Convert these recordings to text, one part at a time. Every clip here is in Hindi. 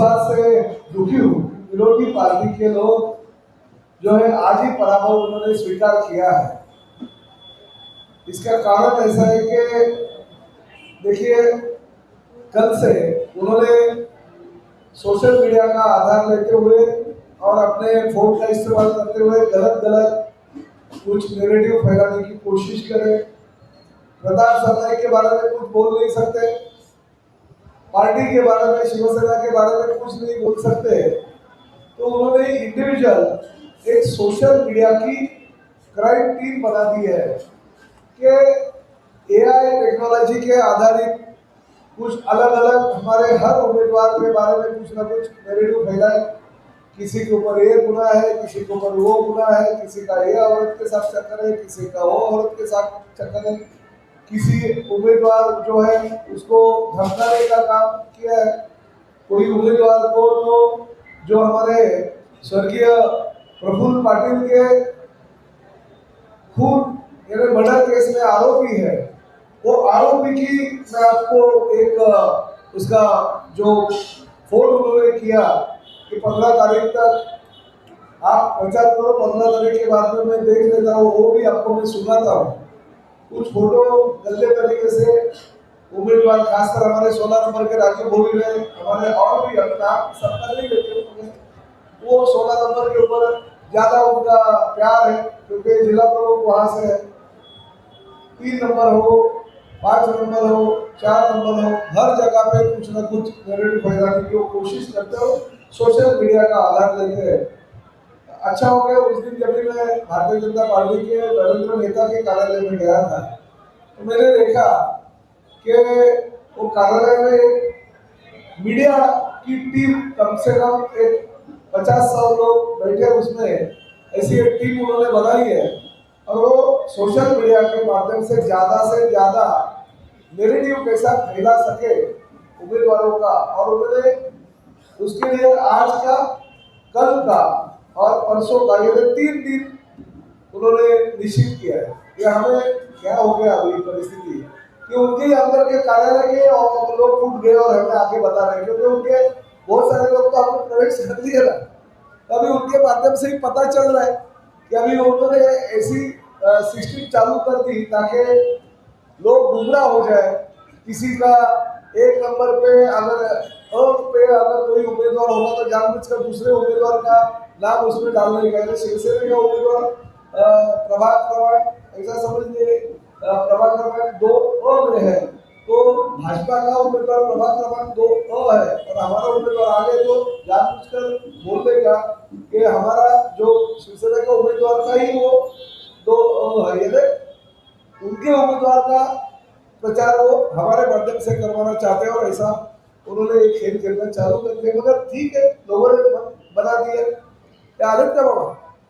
बात से दुखी हूँ, विरोधी पार्टी के लोग जो है आज ही पराभव उन्होंने स्वीकार किया है। इसका कारण ऐसा है कि देखिए, कल से उन्होंने सोशल मीडिया का आधार लेते हुए और अपने फोन का इस्तेमाल करते हुए गलत कुछ नैरेटिव फैलाने की कोशिश करें। प्रताप सरनाईक के बारे में कुछ बोल नहीं सकते, पार्टी के बारे में, शिवसेना के बारे में कुछ नहीं बोल सकते, तो उन्होंने इंडिविजुअल एक सोशल मीडिया की क्राइम टीम बना दी है कि एआई टेक्नोलॉजी के आधारित कुछ अलग हमारे हर उम्मीदवार के बारे में कुछ ना कुछ नैरेटिव फैलाए। किसी के ऊपर ये गुना है, किसी के ऊपर वो गुना है, किसी का ये औरत के साथ चक्कर है, किसी का वो औरत के साथ चक्कर है, किसी उम्मीदवार जो है उसको धमकाने का काम किया है। कोई उम्मीदवार को तो जो हमारे स्वर्गीय प्रफुल्ल पाटिल के खून यानी मर्डर केस में आरोपी है, वो आरोपी की मैं आपको एक उसका जो फोन उन्होंने किया कि 15 तारीख तक आप प्रचार करो, 15 तारीख के बाद में मैं देख लेता हूँ, वो भी आपको मैं सुनाता हूँ। कुछ फोटो गंदे तरीके से उम्मीदवार, खासकर हमारे 16 नंबर के राजू भोगी में, हमारे और भी नाम सबका नहीं लेते, वो 16 नंबर के ऊपर ज्यादा उनका प्यार है क्योंकि जिला प्रमुख वहां से है। 3 नंबर हो, 5 नंबर हो, 4 नंबर हो, हर जगह पे कुछ ना कुछ नैरेटिव फैलाने की वो कोशिश करते हो, सोशल मीडिया का आधार लेते हैं। अच्छा हो गया उस दिन जब मैं भारतीय जनता पार्टी के नरेंद्र नेता के कार्यालय में गया था, तो मैंने देखा कि वो कार्यालय में मीडिया की टीम कम से कम एक 50-100 लोग बैठे, उसमें ऐसी एक टीम उन्होंने बनाई है और वो सोशल मीडिया के माध्यम से ज्यादा नैरेटिव कैसा फैला सके उम्मीदवारों का, और उन्होंने उसके लिए आज का, कल का और परसों का, ये 3 दिन उन्होंने निश्चित किया है। ये हमें क्या हो गया अभी परिस्थिति कि उनके अंदर के कार्यालय के और लोग फूट गए और हमें आगे बता रहे हैं, क्योंकि उनके बहुत सारे लोग तो आपने प्रवेश कर दिए ना, अभी उनके माध्यम से ही पता चल रहा है कि अभी उन्होंने ऐसी सिस्टम चालू कर दी ताकि लोग गुमराह हो जाए। किसी का 1 नंबर पे अगर कोई उम्मीदवार होगा तो जानबूझकर दूसरे उम्मीदवार का नाम उसमें डालने का, शिवसेना का उम्मीदवार प्रभाग क्रमांक ऐसा समझिए प्रभाग क्रमांक 2 में है, तो भाजपा का उम्मीदवार प्रभाग क्रमांक 2 है और हमारा उम्मीदवार आगे तो जानबूझकर बोल देगा कि हमारा जो शिवसेना का उम्मीदवार का ही वो 2 है, ये उनके उम्मीदवार का प्रचार वो हमारे माध्यम से करवाना चाहते हैं और ऐसा उन्होंने एक खेल खेलना चालू कर दिया। मगर ठीक है, लोगों ने बना दिया क्या आदत का बाबा,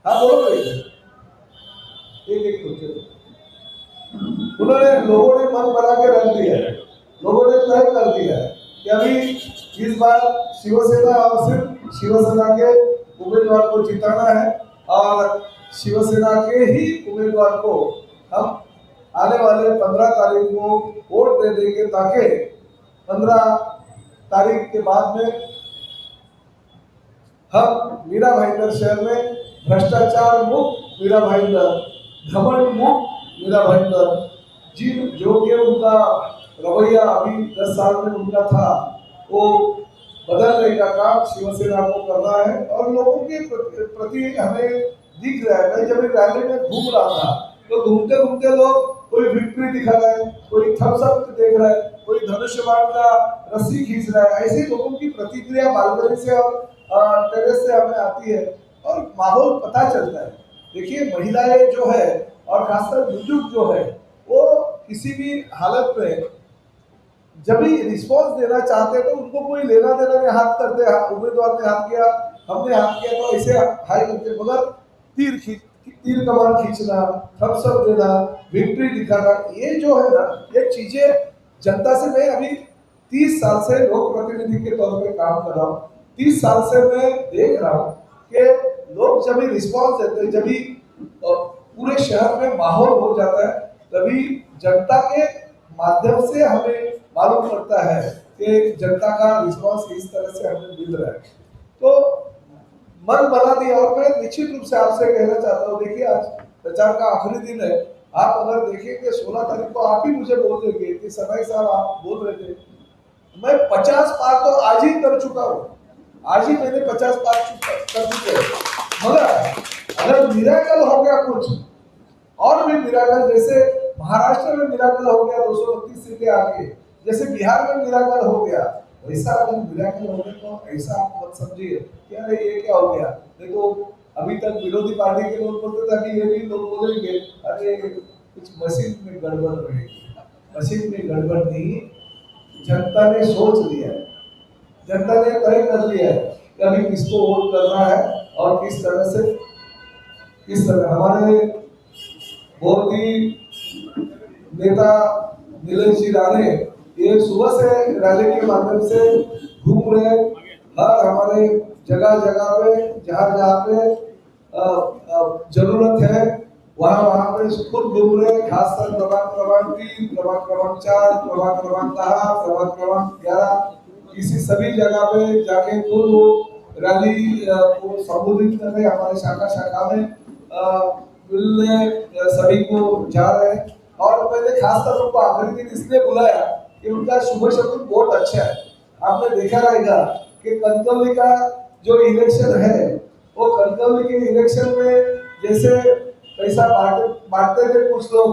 हाँ बोलो एक उन्होंने, लोगों ने मन बना के रख दिया है, लोगों ने तय कर दिया है कि अभी इस बार शिवसेना और सिर्फ शिवसेना के उम्मीदवार को जिताना है और शिवसेना के ही उम्मीदवार को हम आने वाले 15 तारीख को वोट दे देंगे, ताकि 15 तारीख के बाद में हम मीरा भाईंदर शहर में भ्रष्टाचार मुक्त मीरा भाईंदर, घमंड मुक्त मीरा भाईंदर, जो कि उनका रवैया अभी 10 साल में उनका था, वो बदलने का काम शिवसेना को करना है। और लोगों के प्रति हमें दिख रहा है, मैं जब रैली में घूम रहा था तो घूमते घूमते लोग कोई विक्ट्री दिखा रहा है, कोई थम्स अप देख रहा है, कोई धनुष्यबाण का रस्सी खींच रहा है, ऐसे लोगों की प्रतिक्रिया बालकनी से और टेरेस से हमें आती है और माहौल पता चलता है। देखिए, महिलाएं जो है और खासकर बुजुर्ग जो है, वो किसी भी हालत में जब भी रिस्पॉन्स देना चाहते हैं तो उनको कोई लेना देना नहीं, हाथ करते, उम्मीदवार ने हाथ किया, हमने हाथ किया, तो ऐसे हाई करते, मगर तीर कमान खींचना, थम्स अप देना, विक्ट्री दिखाना, ये जो है ना, ये चीजें जनता से, मैं अभी 30 साल से लोक प्रतिनिधि के तौर पे काम कर रहा हूँ, 30 साल से मैं देख रहा हूँ कि लोग जब भी रिस्पॉन्स देते हैं, जब भी पूरे शहर में माहौल हो जाता है, तभी जनता के माध्यम से हमें मालूम पड़ता है कि जनता का रिस्पांस इस तरह से हमें मिल रहा है, तो मन बना दिया। और मैं निश्चित रूप से आपसे कहना चाहता हूँ, देखिए आज प्रचार का आखिरी दिन है। आप अगर देखेंगे 16 तारीख को आप ही मुझे बोल देंगे कि सनाई साहब आप बोल रहे थे, मैं 50 पार तो आज ही कर चुका हूँ, आज ही मैंने 50 पार कर चुके हैं। मगर अगर मिराकल हो गया कुछ और भी मिराकल, जैसे महाराष्ट्र में मिराकल हो गया 232 सीटें आके, जैसे बिहार में मिराकल हो गया, वैसा अगर मिराकल हो गया तो ऐसा आप मत समझिए कि अरे ये क्या हो गया। देखो अभी तक विरोधी पार्टी के लोग बोलते थे, अभी ये भी लोग बोलेंगे अरे कुछ मशीन में गड़बड़ रहेगी। मशीन में गड़बड़ नहीं, जनता ने सोच लिया है, जनता ने तय कर लिया है कि अभी किसको वोट करना है और किस तरह हमारे बहुत ही नेता नीलेश जी राणे ये सुबह से रैली के माध्यम से घूम रहे, हर हमारे जगह जगह पे जहाँ पे जरूरत है वहाँ पे खुद घूम रहे, खासकर प्रभाग क्रमांक 3, प्रभाग क्रमांक 4, प्रभाग क्रमांक 10, प्रभाग क्रमांक 11, इसी सभी जगह पे जाके खुद वो रैली को संबोधित कर रहे, हमारे शाखा में मिलने सभी को जा रहे हैं। और मैंने खासतौर पर उनको आखिरी दिन इसलिए बुलाया कि उनका शुभ शकुन बहुत अच्छा है। आपने देखा रहेगा कि कनकौली का जो इलेक्शन है, वो कनकौली के इलेक्शन में जैसे पैसा बांटते थे कुछ लोग,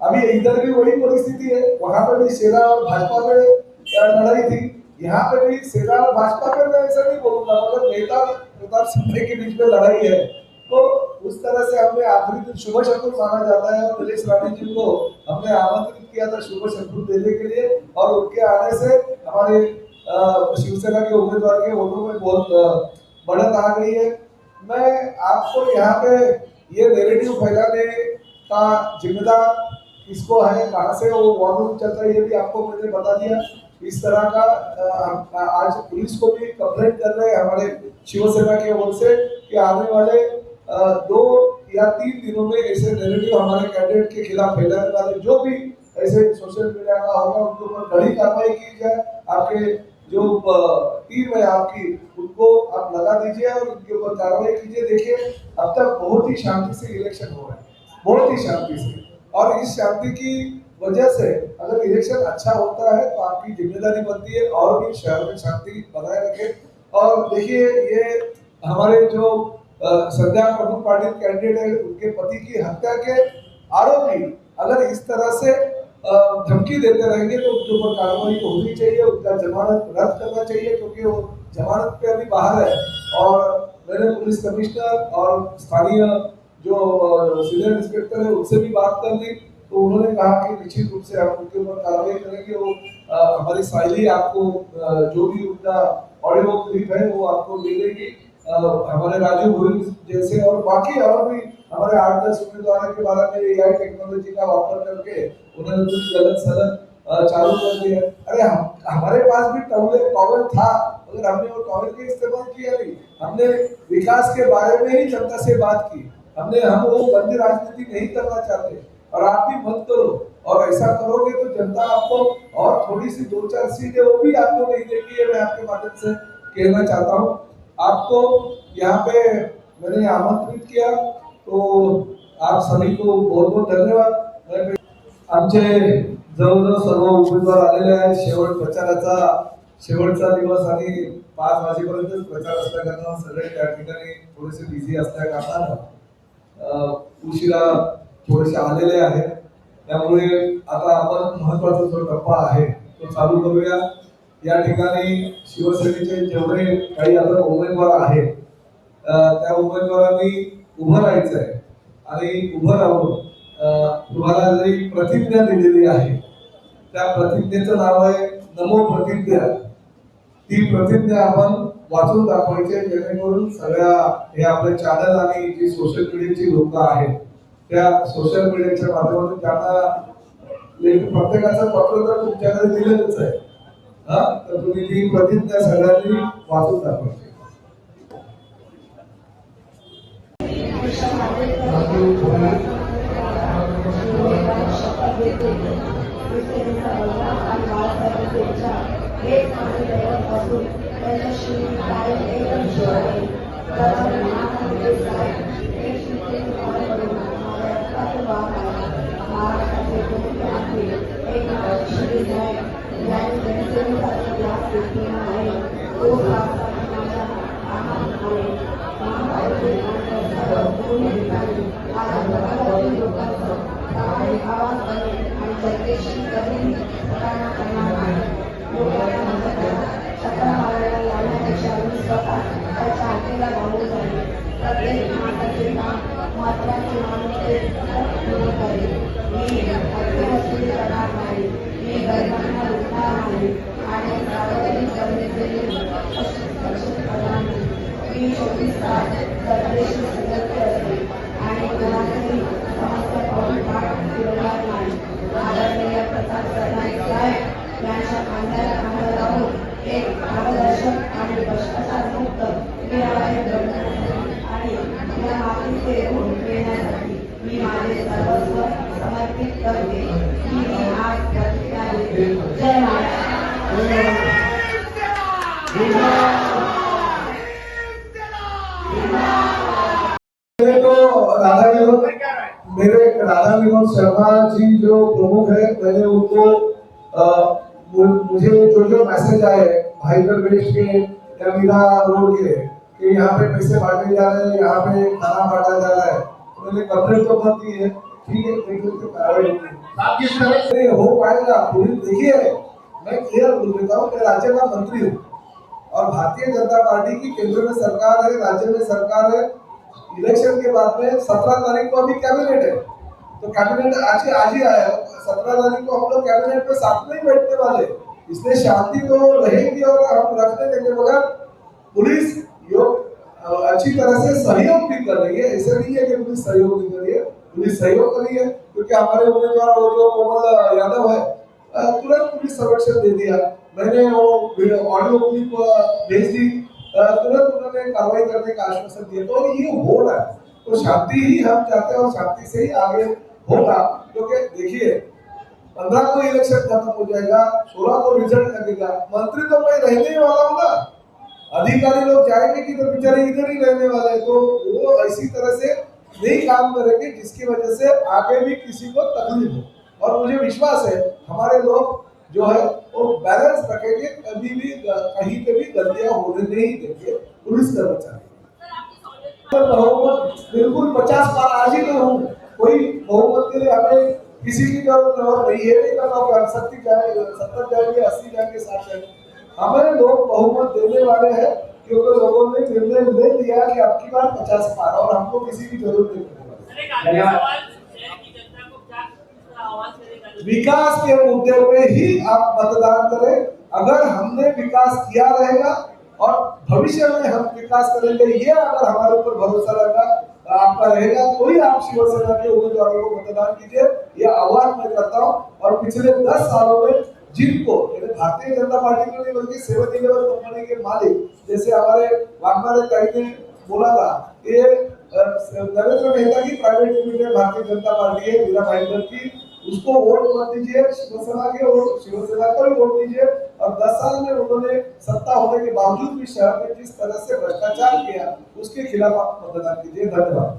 अभी इधर भी वही परिस्थिति है। वहां पर भी सेना और भाजपा में लड़ाई थी, यहाँ पे भी सेना और भाजपा में, मैं ऐसा नहीं बोलूंगा, मगर नेता प्रताप सिंह के बीच में लड़ाई है। तो उस तरह से हमने आखिरी दिन शुभ शकुन माना जाता है, और नीलेश राणे जी को हमने आमंत्रित किया था शुभ शकुन देने के लिए, और उनके आने से हमारे शिवसेना के उम्मीदवार के वोटों में बहुत बढ़त आ गई है। मैं आपको यहाँ पे ये नैरेटिव फैलाने का जिम्मेदार किसको है, कहाँ से वो वॉर चल रहा है, ये भी आपको मैंने बता दिया। इस तरह का आज पुलिस को भी कंप्लेंट कर रहे हैं हमारे शिवसेना के ओर से कि आने वाले 2 या 3 दिनों में ऐसे नैरेटिव हमारे कैंडिडेट के खिलाफ फैलाने वाले जो भी ऐसे सोशल मीडिया का होगा उनके ऊपर कड़ी कार्रवाई की जाए। आपके जो टीम है आपकी, उनको आप लगा दीजिए और उनके ऊपर कार्रवाई कीजिए। देखिए अब तक बहुत ही शांति से इलेक्शन हो रहा है, बहुत ही शांति से, और इस शांति की वजह से अगर इलेक्शन अच्छा होता है तो आपकी जिम्मेदारी बनती है और भी शहर में शांति बनाए रखें। और देखिए ये हमारे जो संध्या प्रमुख पाटिल कैंडिडेट है, उनके पति की हत्या के आरोपी अगर इस तरह से धमकी देते रहेंगे तो उनके ऊपर कार्रवाई होनी चाहिए, उनका जमानत रद्द करना चाहिए, क्योंकि वो जमानत पे अभी बाहर है। और मैंने पुलिस कमिश्नर और स्थानीय जो सीनियर इंस्पेक्टर है उनसे भी बात कर ली, तो उन्होंने कहा कि निश्चित रूप से हम उनके ऊपर कार्रवाई करेंगे। वो हमारी साइली आपको जो भी उनका ऑडियो क्लिप है वो आपको मिलेगी। हमारे राजू गोविंद जैसे और बाकी और भी हमारे 8-10 उम्मीदवारों के बारे में एआई टेक्नोलॉजी का वापर करके उन्होंने कुछ गलत सलत चालू कर दिया। अरे हमारे पास भी टॉवल था, मगर हमने वो टॉवल का इस्तेमाल किया नहीं। हमने विकास के बारे में ही जनता से बात की, हम वो गंदी राजनीति नहीं करना चाहते, और आप भी मत करो। और ऐसा करोगे तो जनता आपको और थोड़ी सी 2-4 सीटें वो भी आपको नहीं देगी। मैं आपके माध्यम से कहना चाहता हूँ, आपको यहाँ पे मैंने आमंत्रित किया, तो आप सभी को बहुत बहुत धन्यवाद। आमचे जवळजवळ सर्व उमेदवार आलेले आहेत। प्रचाराचा शेवटचा दिवस आणि 5 वाजेपर्यंत प्रचार असल्या कारणाने सगळे त्या ठिकाणी थोडेसे बिझी असल्या कारणाने उशिरा थोडेसे आलेले आहेत। त्यामुळे आता आपण महत्त्वाचा जो टप्पा आहे तो चालू करूया। या ठिकाणी शिवसेनेचे जेवढे काही आता उमेदवार आहेत त्या उमेदवारांनी उभं राहायचं आहे आणि उभं राहून तुम्हाला जी प्रतिज्ञा दिलेली आहे त्या प्रतिज्ञेचं नाव आहे नमो प्रतिज्ञा। ती प्रतिज्ञा आपण वाचून दाखवायची, जेणेकरून सगळ्या हे आपले चॅनल आणि जी सोशल मीडियाची लोक आहेत त्या सोशल मीडियाच्या माध्यमातून त्यांना प्रत्येकाचं पत्र तर तुमच्याकडे दिलेलंच आहे, तर तुम्ही ती प्रतिज्ञा सगळ्यांनी वाचून दाखवायची। शपथ घेते एक दैवतापासून त्यांच्या श्री कायम एकदम शिव आहे. तर महाराष्ट्राचे एक श्री करून महाराष्ट्राचे भाग आहे. महाराष्ट्राचे दोन आहे. एक श्री न्याय न्याय जनतेसाठी लाभ देते आहे. तो भारताचा माझा आनंद आहे. महाभारती दोन्ही ठिकाणी आज भारतातील लोकांचा प्रामाणिक आवाज बनेल आणि जनतेशी कधीही प्रतारणा करणार नाही. लोकांना म्हणतात चक्रा मारायला लावण्यापेक्षा मी स्वतः त्याच्या हाकेला घालून जाईल. प्रत्येक माणसाचे काम महत्त्वाचे माणूस ते पूर्ण करेल. मी हत्ती करणार नाही. मी गरिबांना लुटणार नाही आणि सार्वजनिक गरजेचे लक्षित करणार नाही. मी 24 तास जनतेशी सतर्क असते आणि कोणाचंही समस्या पाहून पाठ फिरवणार नाही. आदरणीय प्रताप सरनाईक साहेब यांच्या खांद्याला खांदा लावून एक मार्गदर्शक आणि भ्रष्टाचारमुक्त विरावाने घडवण्यासाठी आणि या मातीचे ऋण मिळण्यासाठी मी माझे सर्वस्व समर्पित करते. मी आज प्रतिज्ञा घेते. जय महाराष्ट्र. मेरे राधा विनोद शर्मा जी जो प्रमुख है, मैंने उनको मुझे जो मैसेज आए भाईगर वेस्ट के या मीरा रोड के कि यहाँ पे पैसे बांटे जा रहे हैं, यहाँ पे खाना बांटा जा रहा है, उन्होंने कंप्लेंट तो कर दी है. ठीक है, कार्रवाई होगी. किस तरह से हो पाएगा पुलिस देखिए, मैं क्लियर बोल देता हूँ, मैं राज्य का मंत्री हूँ और भारतीय जनता पार्टी की केंद्र में सरकार है, राज्य में सरकार है. इलेक्शन के बाद में 17 तारीख को अभी कैबिनेट है, तो कैबिनेट आज ही आया. 17 तारीख को हम लोग कैबिनेट में साथ में ही बैठने वाले, इसलिए शांति तो रहेगी और हम रखने देंगे. मगर पुलिस अच्छी तरह से सहयोग भी कर रही है. ऐसे नहीं है कि पुलिस सहयोग नहीं कर रही है, पुलिस सहयोग कर रही है क्योंकि हमारे उम्मीदवार जो कोमल यादव है तुरंत पुलिस संरक्षण दे दिया. मैंने वो ऑडियो क्लिप भेज दी, तुरंत उन्होंने कार्रवाई करने का आश्वासन दिया. तो ये हो रहा है, तो शांति ही हम चाहते हैं और शांति से ही आगे होगा. क्योंकि देखिए 15 को इलेक्शन खत्म हो जाएगा, 16 को रिजल्ट लगेगा. मंत्री तो मैं रहने ही वाला हूँ ना, अधिकारी लोग जाएंगे कि तो बेचारे इधर ही रहने वाले हैं. तो वो ऐसी तरह से नहीं काम करेंगे जिसकी वजह से आगे भी किसी को तकलीफ हो. और मुझे विश्वास है हमारे लोग जो है वो बैलेंस रखेंगे, कभी भी कहीं पे भी गलतियां होने नहीं देंगे. पुलिस कर्मचारी बहुमत बिल्कुल 50 पार आज ही तो हूँ. कोई बहुमत के लिए हमें किसी की जरूरत नहीं है. नहीं करना 70 जाएंगे, 70 जाएंगे, 80 जाएंगे, 60 जाएंगे. हमें लोग बहुमत देने वाले हैं क्योंकि लोगों ने निर्णय ले लिया कि अब की बार 50 पार और हमको किसी की जरूरत नहीं पड़ेगी. विकास के मुद्दे पे ही आप मतदान करें. अगर हमने विकास किया रहेगा और भविष्य में हम विकास करेंगे, ये अगर हमारे ऊपर भरोसा रहेगा आपका रहेगा, तो ही आप शिवसेना के उम्मीदवारों को मतदान कीजिए. ये आह्वान मैं करता हूँ. और पिछले 10 सालों में जिनको भारतीय जनता पार्टी को नहीं बल्कि 7-Eleven कंपनी के मालिक जैसे हमारे वाघमारे ताई ने बोला था, ये नरेंद्र मेहता की private limited Bharatiya Janata party है, मीरा भाईगर की, उसको वोट मत दीजिए. शिवसेना को ही वोट दीजिए. और 10 साल में उन्होंने सत्ता होने के बावजूद भी शहर में जिस तरह से भ्रष्टाचार किया उसके खिलाफ आप मतदान कीजिए. धन्यवाद.